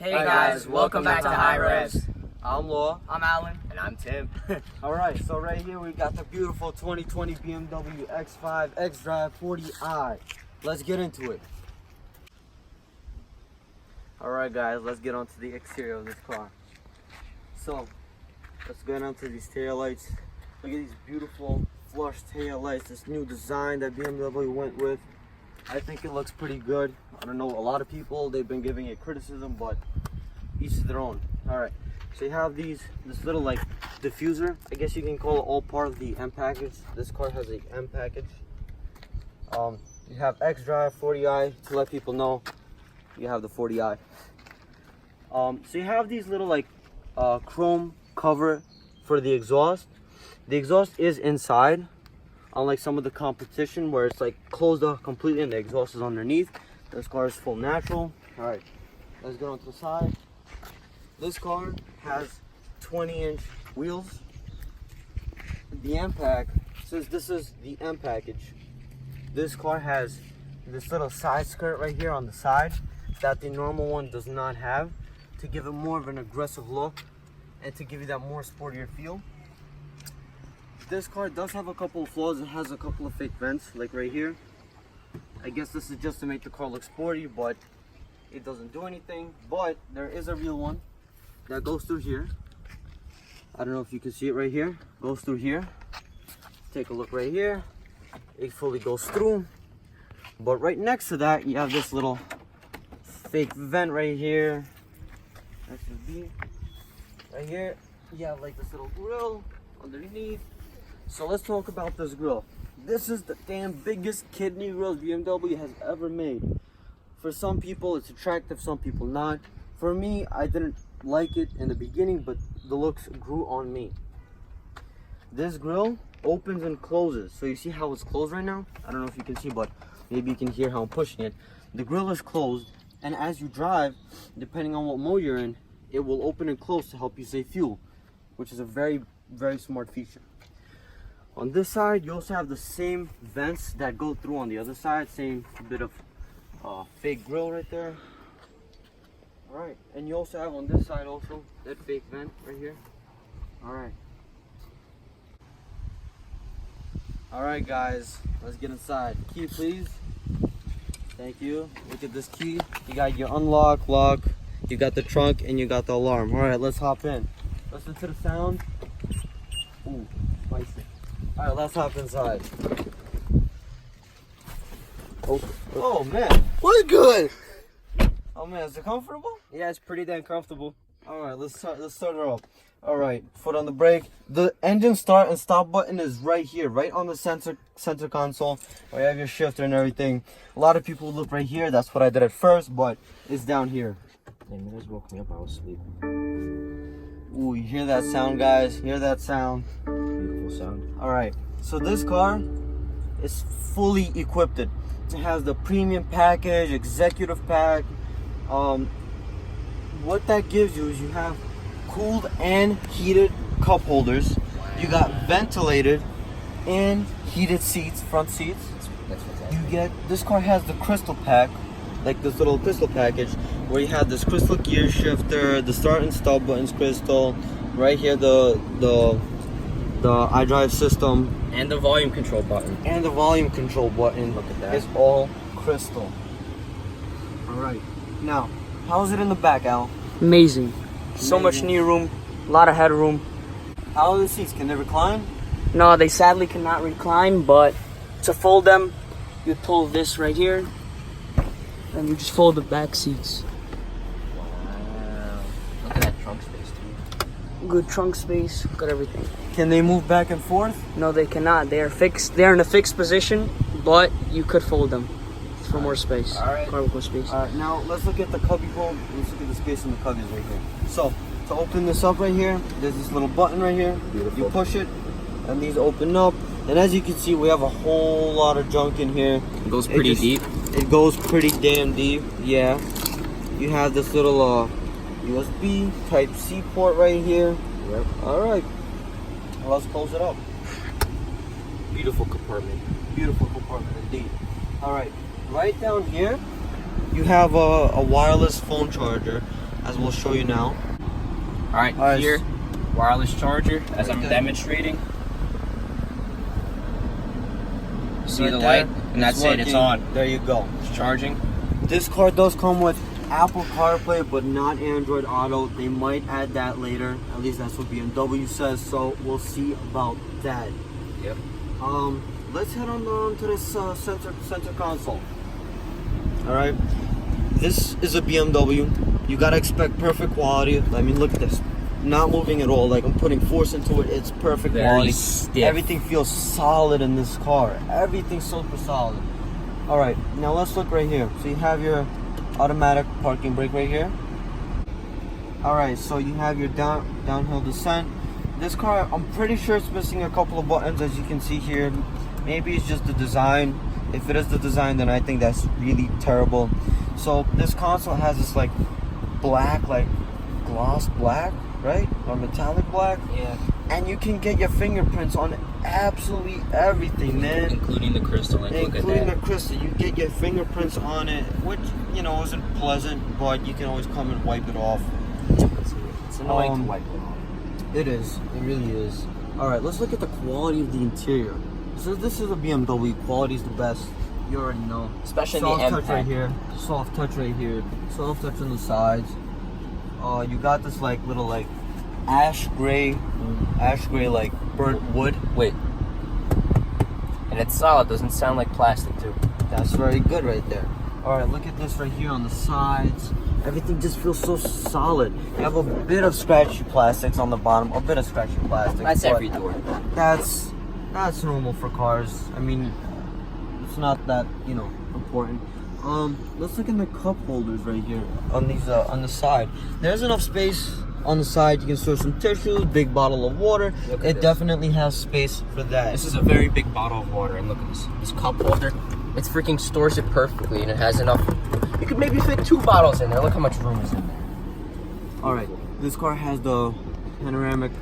Hey guys, welcome back to High Revs. I'm Law. I'm Alan. And I'm Tim. Alright, so right here we got the beautiful 2020 BMW X5 xDrive 40i. Let's get into it. Alright guys, let's get onto the exterior of this car. So, let's get onto these tail lights. Look at these beautiful flush tail lights, this new design that BMW went with. I think it looks pretty good. I don't know, a lot of people, they've been giving it criticism, but each to their own. Alright, so you have this little like diffuser. I guess you can call it all part of the M package. This car has a M package. You have xDrive 40i to let people know you have the 40i. So you have these little like chrome cover for the exhaust. The exhaust is inside, unlike some of the competition where it's like closed off completely and the exhaust is underneath. This car is full natural. All right, let's go on to the side. This car has 20-inch wheels. The MPAC, since this is the M package, this car has this little side skirt right here on the side that the normal one does not have, to give it more of an aggressive look and to give you that more sportier feel. This car does have a couple of flaws. It has a couple of fake vents, like right here. I guess this is just to make the car look sporty, but it doesn't do anything. But there is a real one that goes through here. I don't know if you can see it right here. Goes through here. Take a look right here. It fully goes through. But right next to that, you have this little fake vent right here. That should be right here. You have like this little grill underneath. So let's talk about this grill. This is the damn biggest kidney grill BMW has ever made. For some people it's attractive, some people not. For me, I didn't like it in the beginning, but the looks grew on me. This grill opens and closes. So you see how it's closed right now? I don't know if you can see, but maybe you can hear how I'm pushing it. The grill is closed, and as you drive, depending on what mode you're in, it will open and close to help you save fuel, which is a very, very smart feature. On this side, you also have the same vents that go through on the other side. Same bit of fake grill right there. All right, and you also have on this side also that fake vent right here. All right. All right, guys, let's get inside. Key, please. Thank you. Look at this key. You got your unlock, lock. You got the trunk, and you got the alarm. All right, let's hop in. Listen to the sound. Ooh, spicy. All right, let's hop inside. Oh man, What's good? oh man, is it comfortable? Yeah, it's pretty damn comfortable. All right, let's start her up. All right, foot on the brake. The engine start and stop button is right here, right on the center console, where you have your shifter and everything. A lot of people look right here. That's what I did at first, but it's down here. Damn, you guys woke me up. I was sleeping. Ooh, you hear that sound, guys? Hear that sound? Beautiful sound. All right, so this car is fully equipped. It has the premium package, executive pack. What that gives you is you have cooled and heated cup holders. You got ventilated and heated seats, front seats. That's fantastic. You get, this car has the crystal pack, like this little crystal package, where you have this crystal gear shifter, the start and stop buttons crystal, right here the iDrive system, And the volume control button. and the volume control button. Look at that. Is all crystal. All right, now how's it in the back, Al? Amazing. So much Amazing. knee room, a lot of headroom. How are the seats? Can they recline? No, they sadly cannot recline, but to fold them, you pull this right here, and you just fold the back seats. Wow. Look at that trunk space, too. Good trunk space, good everything. Can they move back and forth? No, they cannot. They are fixed. They're in a fixed position, but you could fold them for more space. All right. Cargo space. All right, now let's look at the cubby hole. Let's look at the space in the cubbies right here. So to open this up right here, there's this little button right here. Beautiful. You push it, and these open up. And as you can see, we have a whole lot of junk in here. It goes pretty deep. It goes pretty damn deep. Yeah. You have this little USB Type-C port right here. Yep. All right. Well, let's close it up. Beautiful compartment. Beautiful compartment indeed. All right. Right down here, you have a wireless phone charger. as we'll show you now. Alright, here, wireless charger, as I'm demonstrating. See Right the there, light? And that's it, it's on. There you go. It's charging. This car does come with Apple CarPlay, but not Android Auto. They might add that later. At least that's what BMW says. So we'll see about that. Yep. Let's head on to this center console. All right. This is a BMW. You gotta expect perfect quality. I mean, look at this. Not moving at all. Like I'm putting force into it. It's perfect quality. Stiff. Everything feels solid in this car. Everything's super solid. All right. Now let's look right here. So you have your automatic parking brake right here. All right, so you have your downhill descent. This car, I'm pretty sure it's missing a couple of buttons, as you can see here. Maybe it's just the design. If it is the design, then I think that's really terrible. So this console has this like black, like gloss black, right, or metallic black. Yeah. And you can get your fingerprints on absolutely everything, man. Including the crystal. Like, Including the crystal. You get your fingerprints on it, which, you know, isn't pleasant, but you can always come and wipe it off. It's annoying to wipe it off. It is. It really is. Alright, let's look at the quality of the interior. So this is a BMW. Quality is the best. You already know. Especially soft the touch MPACKAGE. right here. Soft touch right here. Soft touch on the sides. You got this like little like ash gray like burnt wood. Wait. And it's solid, doesn't sound like plastic too. That's very good right there. Alright, look at this right here on the sides. Everything just feels so solid. You have a bit of scratchy plastics on the bottom, a bit of scratchy plastics. That's every door. That's normal for cars. I mean, it's not that, you know, important. Let's look in the cup holders right here on these on the side. There's enough space on the side. You can store some tissues, big bottle of water. It definitely has space for that. This is a very big bottle of water, and look at this cup holder. It's freaking stores it perfectly, and it has enough. You could maybe fit 2 bottles in there. Look how much room is in there. All right, this car has the panoramic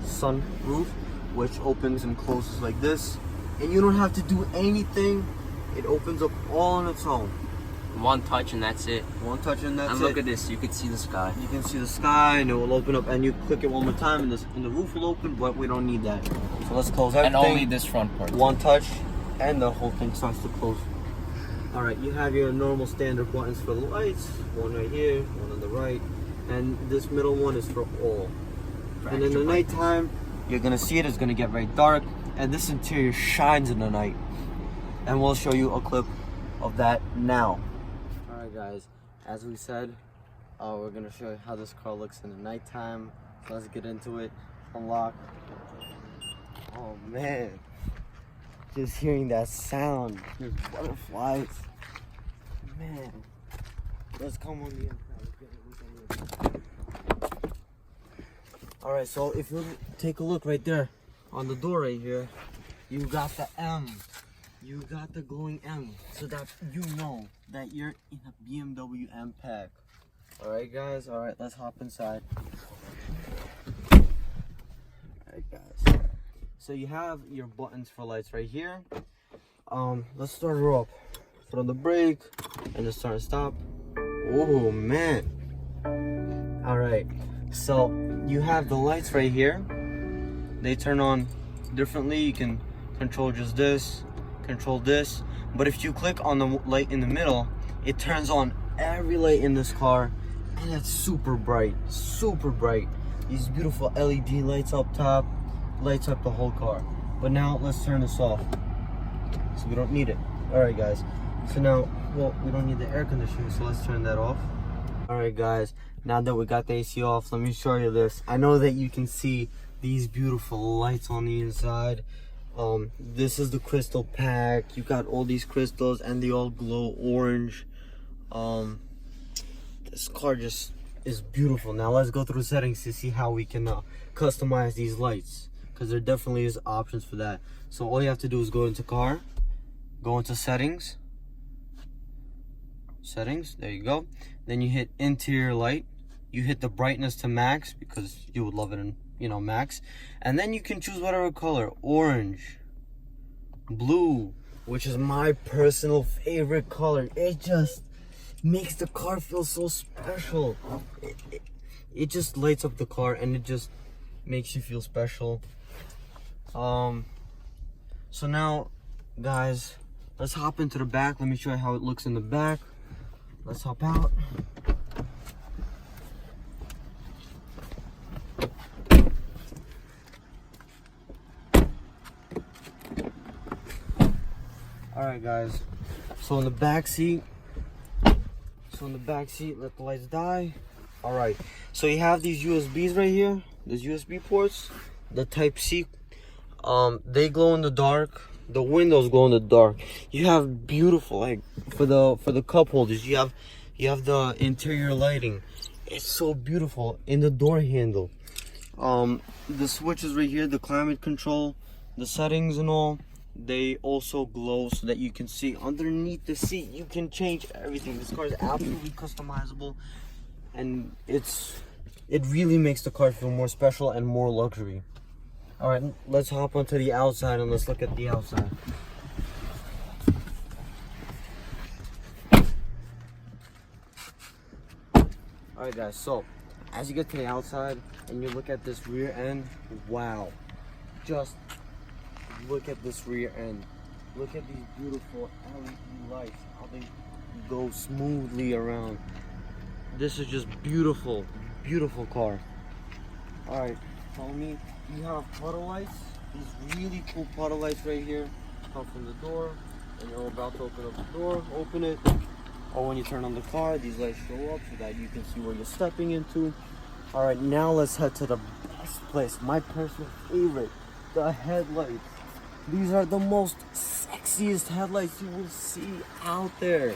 sun roof, which opens and closes like this, and you don't have to do anything. It opens up all on its own. One touch and that's it. One touch and that's and it. look at this, you can see the sky. You can see the sky, and it will open up, and you click it one more time, and the roof will open, but we don't need that. So let's close everything. And only this front part. One touch, and the whole thing starts to close. All right, you have your normal standard buttons for the lights. One right here, one on the right, and this middle one is for all. And in the nighttime, you're gonna see it. It's gonna get very dark, and this interior shines in the night. And we'll show you a clip of that now. All right, guys. As we said, we're gonna show you how this car looks in the nighttime. So let's get into it. Unlock. Oh man, just hearing that sound. There's butterflies. Man, let's come on the inside. All right, so if you take a look right there on the door right here, you got the M. You got the glowing M, so that you know that you're in a BMW MPACKAGE. All right, guys. All right, let's hop inside. All right, guys. So you have your buttons for lights right here. Let's start her up. Put on the brake and just start and stop. Oh man. All right. So you have the lights right here. They turn on differently. You can control just this. Control this, but if you click on the light in the middle, it turns on every light in this car, and it's super bright. These beautiful LED lights up top, lights up the whole car. But now let's turn this off, so we don't need it. All right, guys. So now, well, we don't need the air conditioning, so let's turn that off. All right, guys. Now that we got the AC off, let me show you this. I know that you can see these beautiful lights on the inside. This is the crystal pack. You got all these crystals, and they all glow orange. This car just is beautiful. Now let's go through settings to see how we can customize these lights, because there definitely is options for that. So all you have to do is go into car, go into settings, there you go. Then you hit interior light. You hit the brightness to max, because you would love it in, you know, max. And then you can choose whatever color: orange, blue, which is my personal favorite color. It just makes the car feel so special. it just lights up the car and it just makes you feel special. So now, guys, let's hop into the back. Let me show you how it looks in the back. Let's hop out. Alright guys, so in the back seat, let the lights die. Alright, so you have these USBs right here, these USB ports, the type C, they glow in the dark, the windows glow in the dark. You have beautiful, like for the cup holders, you have the interior lighting. It's so beautiful. In the door handle, the switches right here, the climate control, the settings and all, they also glow so that you can see underneath the seat. You can change everything. This car is absolutely customizable, and it really makes the car feel more special and more luxury. All right, let's hop onto the outside and let's look at the outside. All right guys, so as you get to the outside and you look at this rear end, wow, just look at this rear end. Look at these beautiful LED lights, how they go smoothly around. This is just beautiful, beautiful car. All right, follow me. You have puddle lights, these really cool puddle lights right here. Come from the door, and you're about to open up the door, open it. Or when you turn on the car, these lights show up so that you can see where you're stepping into. All right, now let's head to the best place, my personal favorite, the headlights. These are the most sexiest headlights you will see out there.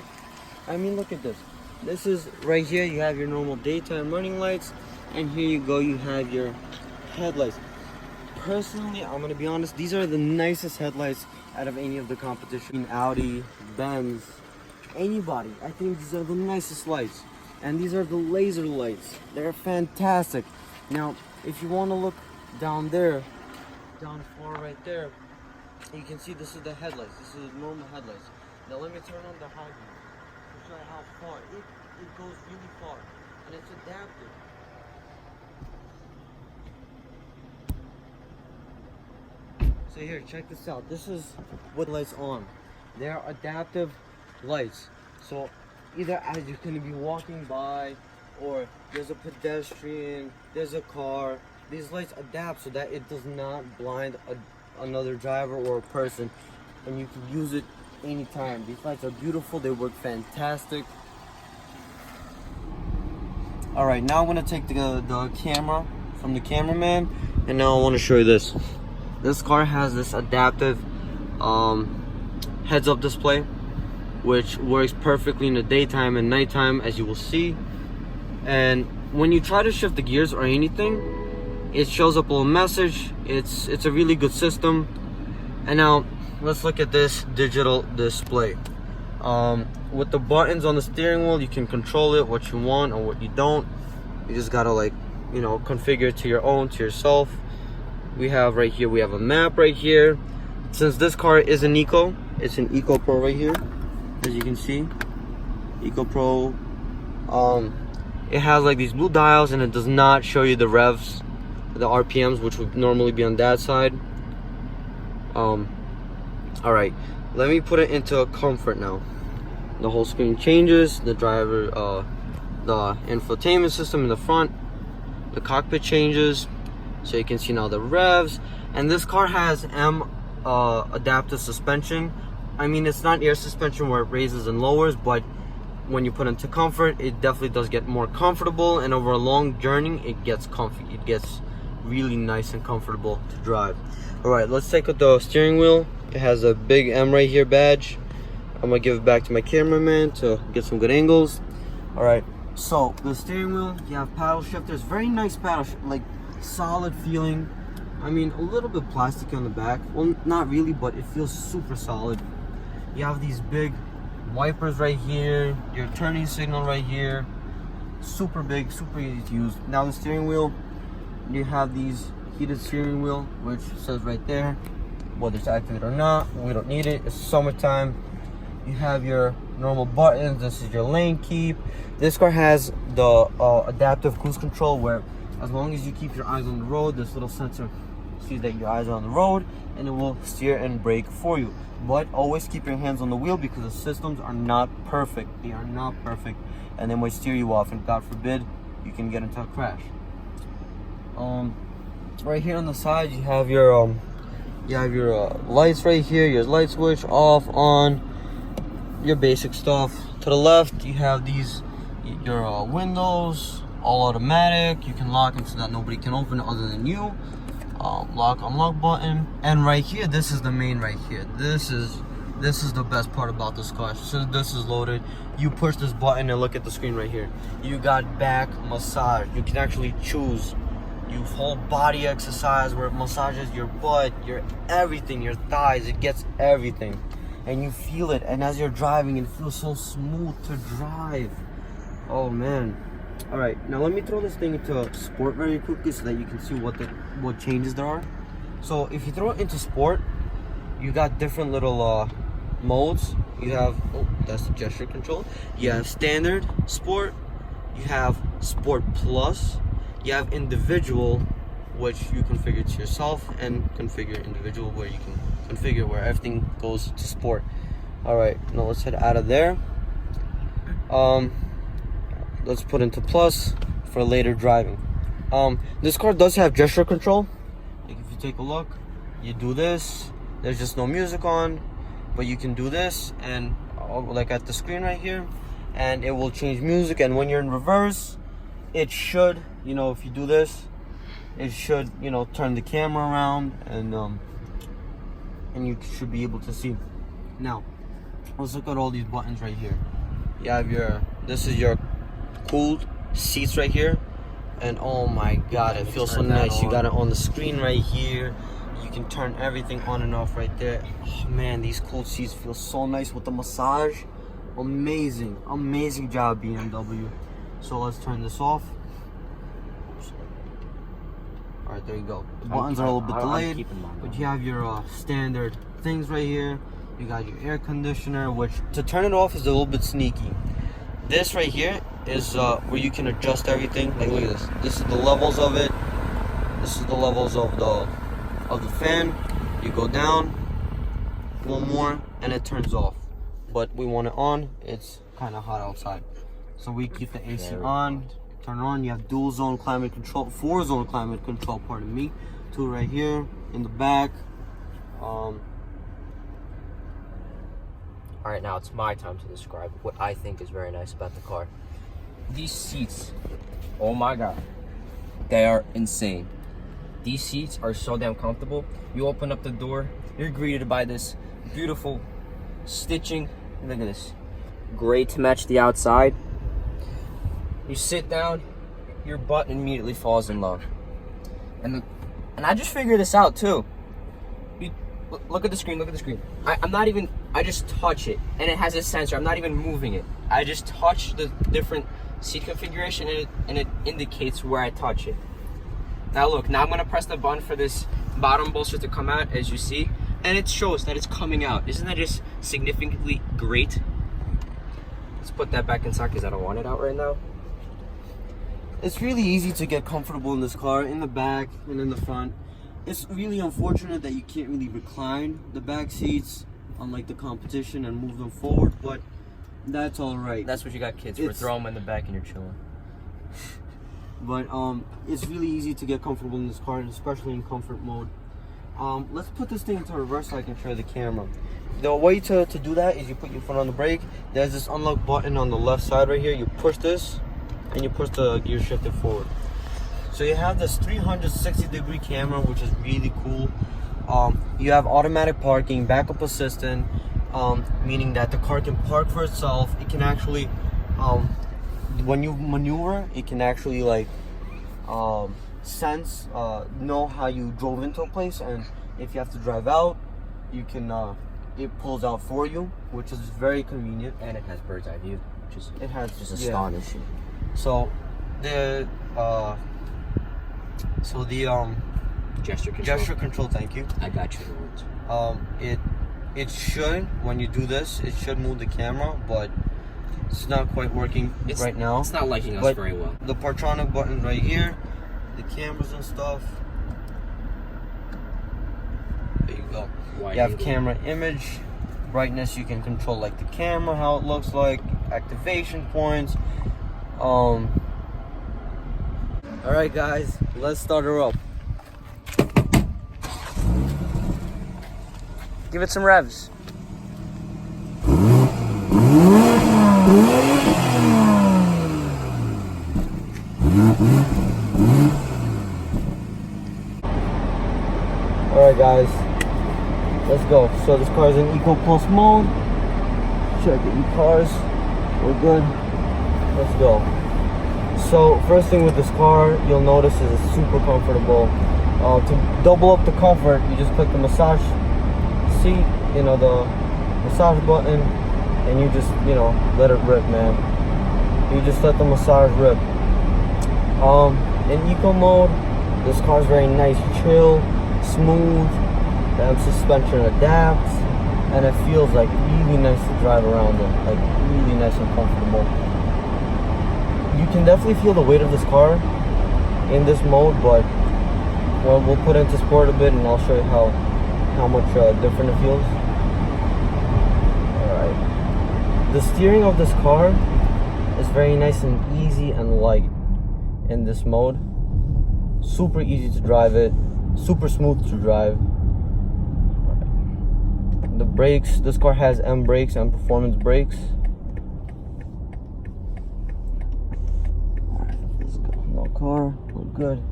I mean, look at this. This is right here, you have your normal daytime running lights, and here you go, you have your headlights. Personally, I'm gonna be honest, these are the nicest headlights out of any of the competition. Audi, Benz, anybody. I think these are the nicest lights. And these are the laser lights. They're fantastic. Now, if you want to look down there, down far right there, you can see this is the headlights. This is the normal headlights. Now let me turn on the high beam to show you how far. It goes really far, and it's adaptive. So here, check this out. This is what lights on. They are adaptive lights. So either as you're going to be walking by, or there's a pedestrian, there's a car, these lights adapt so that it does not blind another driver or a person, and you can use it anytime. These lights are beautiful. They work fantastic. All right, now I'm going to take the camera from the cameraman, and now I want to show you this. This car has this adaptive heads-up display, which works perfectly in the daytime and nighttime, as you will see. And when you try to shift the gears or anything, it shows up a little message. It's a really good system. And now let's look at this digital display. With the buttons on the steering wheel, you can control it what you want or what you don't. You just gotta, like, you know, configure it to your own, to yourself. We have right here, we have a map right here. Since this car is an Eco, it's an Eco Pro right here, as you can see. Eco Pro. It has like these blue dials, and it does not show you the revs, the RPMs, which would normally be on that side. All right, let me put it into comfort now. The whole screen changes. The driver, the infotainment system in the front, the cockpit changes, so you can see now the revs. And this car has adaptive suspension. I mean, it's not air suspension where it raises and lowers, but when you put into comfort, it definitely does get more comfortable, and over a long journey, it gets comfy. It gets really nice and comfortable to drive. All right, let's take out the steering wheel. It has a big M right here badge. I'm gonna give it back to my cameraman to get some good angles. All right, so the steering wheel, you have paddle shifters, very nice paddle shift, like solid feeling. I mean, a little bit plastic on the back. Well, not really, but it feels super solid. You have these big wipers right here, your turning signal right here. Super big, super easy to use. Now the steering wheel, you have these heated steering wheel, which says right there whether it's activated or not. We don't need it. It's summertime. You have your normal buttons. This is your lane keep. This car has the adaptive cruise control, where as long as you keep your eyes on the road, this little sensor sees that your eyes are on the road and it will steer and brake for you. But always keep your hands on the wheel, because the systems are not perfect. They are not perfect, and they might steer you off, and God forbid you can get into a crash. Right here on the side you have your lights right here, your light switch, off, on, your basic stuff. To the left you have these, your windows, all automatic. You can lock them so that nobody can open it other than you. Lock, unlock button. And right here, this is the main right here. This is the best part about this car. So this is loaded. You push this button and look at the screen right here. You got back massage. You can actually choose. You whole body exercise where it massages your butt, your everything, your thighs. It gets everything, and you feel it. And as you're driving, it feels so smooth to drive. Oh man. All right, now let me throw this thing into sport very quickly so that you can see what changes there are. So if you throw it into sport, you got different little modes. You have, oh, that's the gesture control. You have standard, sport. You have sport plus. You have individual, which you configure to yourself, and configure individual, where you can configure where everything goes to sport. All right, now let's head out of there. Let's put into plus for later driving. This car does have gesture control. Like if you take a look, you do this. There's just no music on, but you can do this, and like at the screen right here, and it will change music. And when you're in reverse, it should, you know, if you do this, it should, you know, turn the camera around, and you should be able to see. Now, let's look at all these buttons right here. You have this is your cooled seats right here, and oh my god, it feels so nice. You got it on the screen right here. You can turn everything on and off right there. Oh man, these cooled seats feel so nice with the massage. Amazing job, BMW. So let's turn this off. All right, there you go. The buttons are a little bit delayed, but you have your standard things right here. You got your air conditioner, which to turn it off is a little bit sneaky. This right here is where you can adjust everything. Like, look at this. This is the levels of it. This is the levels of the fan. You go down one more, and it turns off. But we want it on. It's kind of hot outside, so we keep the AC on. Turn it on. You have dual zone climate control, 4-zone climate control. Pardon me. 2 right here in the back. All right, now it's my time to describe what I think is very nice about the car. These seats, oh my god, they are insane. These seats are so damn comfortable. You open up the door, you're greeted by this beautiful stitching. Look at this, gray to match the outside. You sit down, your butt immediately falls in love. And I just figured this out too. Look at the screen, look at the screen. I just touch it, and it has a sensor. I'm not even moving it. I just touch the different seat configuration, and it indicates where I touch it. Now look, now I'm gonna press the button for this bottom bolster to come out, as you see, and it shows that it's coming out. Isn't that just significantly great? Let's put that back inside because I don't want it out right now. It's really easy to get comfortable in this car, in the back and in the front. It's really unfortunate that you can't really recline the back seats, unlike the competition, and move them forward, but that's all right. That's what you got kids for. Throw them in the back and you're chilling. But it's really easy to get comfortable in this car, and especially in comfort mode. Let's put this thing into reverse so I can show you the camera. The way to do that is you put your foot on the brake. There's this unlock button on the left side right here. You push this, and you push the gear shifter forward. So you have this 360-degree camera, which is really cool. You have automatic parking, backup assistant, meaning that the car can park for itself. It can actually, when you maneuver, it can actually like sense, know how you drove into a place, and if you have to drive out, you can. It pulls out for you, which is very convenient, and it has bird's eye view, which is just astonishing. Yeah. So the gesture control. Thank you. I got you. it should, when you do this, it should move the camera, but it's not quite working right now. It's not liking us but very well. The Partronic button right here, the cameras and stuff. There you go. You have camera image, brightness. You can control like the camera, how it looks like, activation points. All right, guys, let's start her up. Give it some revs. Alright guys, let's go. So this car is in Eco Plus mode. Check the e-cars. We're good. Let's go. So first thing with this car, you'll notice is it's super comfortable. To double up the comfort, you just click the massage seat, you know, the massage button, and you just, you know, let it rip, man. You just let the massage rip. In eco mode, this car is very nice, chill, smooth. The suspension adapts, and it feels like really nice to drive around in, like really nice and comfortable. You can definitely feel the weight of this car in this mode, but well, we'll put into sport a bit, and I'll show you how much different it feels. All right, the steering of this car is very nice and easy and light in this mode. Super easy to drive it, super smooth to drive. The brakes, this car has M brakes and performance brakes. Alright, let's go. No car, we're good.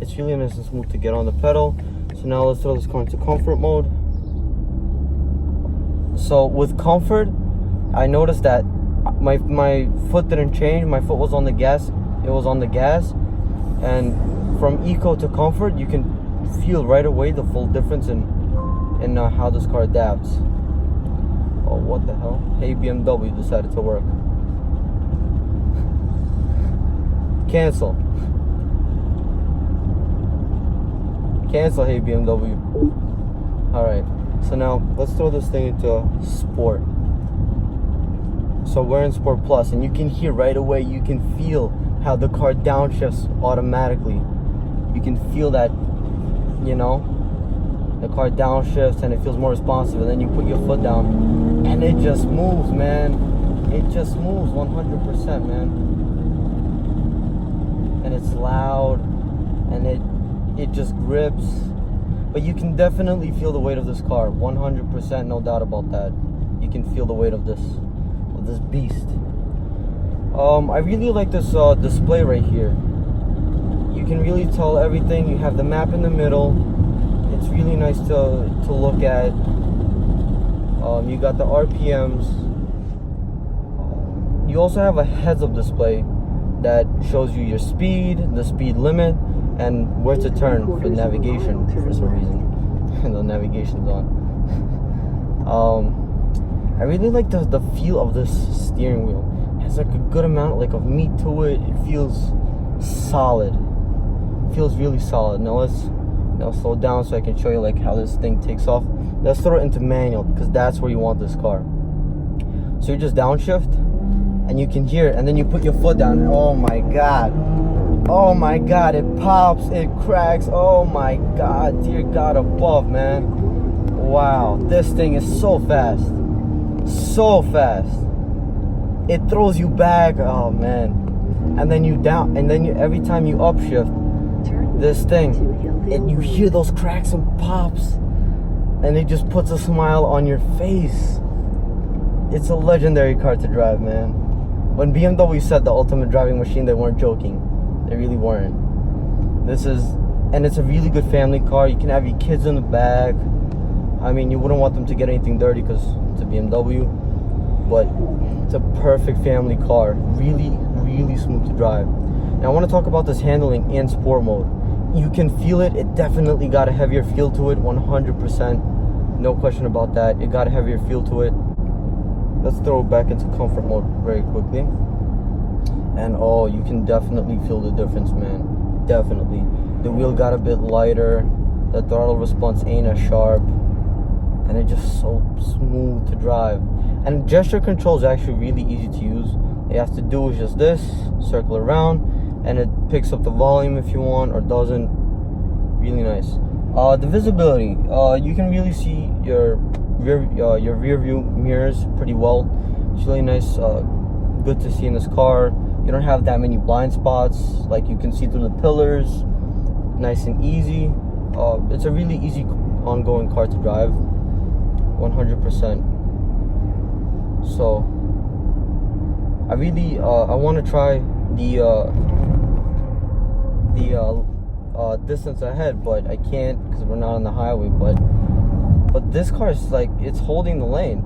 It's really nice and smooth to get on the pedal. So now let's throw this car into comfort mode. So with comfort, I noticed that my foot didn't change. My foot was on the gas. It was on the gas. And from eco to comfort, you can feel right away the full difference in how this car adapts. Oh, what the hell? Hey, BMW decided to work. Cancel. Cancel, hey BMW. Alright, so now let's throw this thing into sport. So we're in Sport Plus, and you can hear right away, you can feel how the car downshifts automatically. You can feel that, you know, the car downshifts and it feels more responsive, and then you put your foot down and it just moves, man. It just moves 100%, man. And it's loud and it just grips. But you can definitely feel the weight of this car, 100%, no doubt about that. You can feel the weight of this beast. I really like this display right here. You can really tell everything. You have the map in the middle. It's really nice to look at. You got the RPMs. You also have a heads-up display that shows you your speed, the speed limit, and where to turn for navigation for some reason. The navigation's on. I really like the feel of this steering wheel. It has like a good amount of meat to it. It feels solid. It feels really solid. Now slow down so I can show you how this thing takes off. Let's throw it into manual, because that's where you want this car. So you just downshift and you can hear it, and then you put your foot down, and oh my god, it pops, it cracks. Oh my god, dear God above, man. Wow, this thing is so fast, it throws you back. Oh man. And then every time you upshift this thing, and you hear those cracks and pops, and it just puts a smile on your face. It's a legendary car to drive, man. When BMW said the ultimate driving machine, they weren't joking. They really weren't. And it's a really good family car. You can have your kids in the back. I mean, you wouldn't want them to get anything dirty because it's a BMW, but it's a perfect family car. Really, really smooth to drive. Now I want to talk about this handling in sport mode. You can feel it. It definitely got a heavier feel to it, 100%. No question about that. It got a heavier feel to it. Let's throw it back into comfort mode very quickly. And oh, you can definitely feel the difference, man. Definitely. The wheel got a bit lighter. The throttle response ain't as sharp. and it's just so smooth to drive. And gesture control is actually really easy to use. All you have to do is just this, circle around, and it picks up the volume if you want or doesn't. Really nice. The visibility, you can really see your rear view mirrors pretty well. It's really nice, good to see in this car. You don't have that many blind spots, like you can see through the pillars, nice and easy. It's a really easy ongoing car to drive, 100%. So I really I want to try the distance ahead, but I can't because we're not on the highway. But this car is like, it's holding the lane.